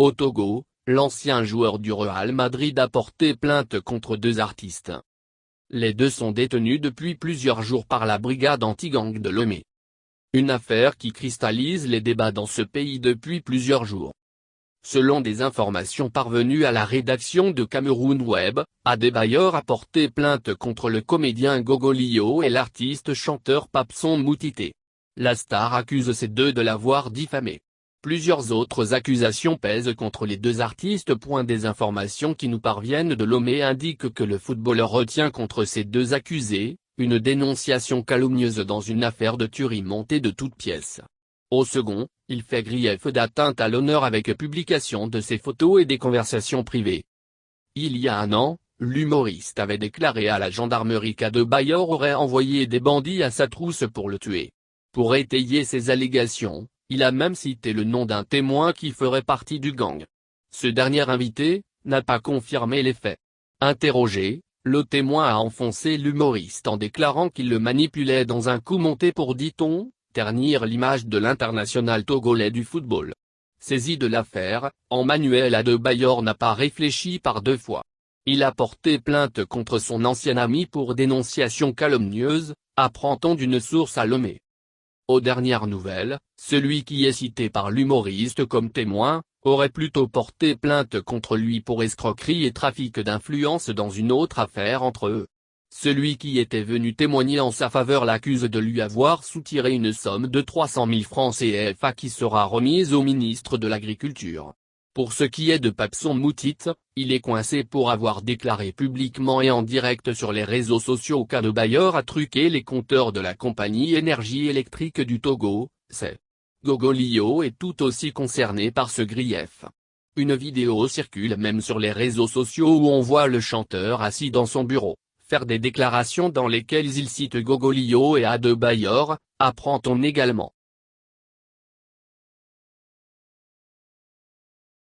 Au Togo, l'ancien joueur du Real Madrid a porté plainte contre deux artistes. Les deux sont détenus depuis plusieurs jours par la brigade anti-gang de Lomé. Une affaire qui cristallise les débats dans ce pays depuis plusieurs jours. Selon des informations parvenues à la rédaction de Cameroun Web, Adebayor a porté plainte contre le comédien Gogolio et l'artiste chanteur Papson Moutité. La star accuse ces deux de l'avoir diffamé. Plusieurs autres accusations pèsent contre les deux artistes. Des informations qui nous parviennent de Lomé indiquent que le footballeur retient contre ces deux accusés, une dénonciation calomnieuse dans une affaire de tuerie montée de toutes pièces. Au second, il fait grief d'atteinte à l'honneur avec publication de ses photos et des conversations privées. Il y a un an, l'humoriste avait déclaré à la gendarmerie qu'Adebayor aurait envoyé des bandits à sa trousse pour le tuer. Pour étayer ses allégations, il a même cité le nom d'un témoin qui ferait partie du gang. Ce dernier invité n'a pas confirmé les faits. Interrogé, le témoin a enfoncé l'humoriste en déclarant qu'il le manipulait dans un coup monté pour, dit-on, ternir l'image de l'international togolais du football. Saisi de l'affaire, Emmanuel Adebayor n'a pas réfléchi par deux fois. Il a porté plainte contre son ancien ami pour dénonciation calomnieuse, apprend-on d'une source à Lomé. Aux dernières nouvelles, celui qui est cité par l'humoriste comme témoin, aurait plutôt porté plainte contre lui pour escroquerie et trafic d'influence dans une autre affaire entre eux. Celui qui était venu témoigner en sa faveur l'accuse de lui avoir soutiré une somme de 300 000 francs CFA qui sera remise au ministre de l'Agriculture. Pour ce qui est de Papson Moutité, il est coincé pour avoir déclaré publiquement et en direct sur les réseaux sociaux qu'Adebayor a truqué les compteurs de la compagnie Énergie électrique du Togo, c'est. Gogolio est tout aussi concerné par ce grief. Une vidéo circule même sur les réseaux sociaux où on voit le chanteur assis dans son bureau, faire des déclarations dans lesquelles il cite Gogolio et Adebayor, apprend-on également.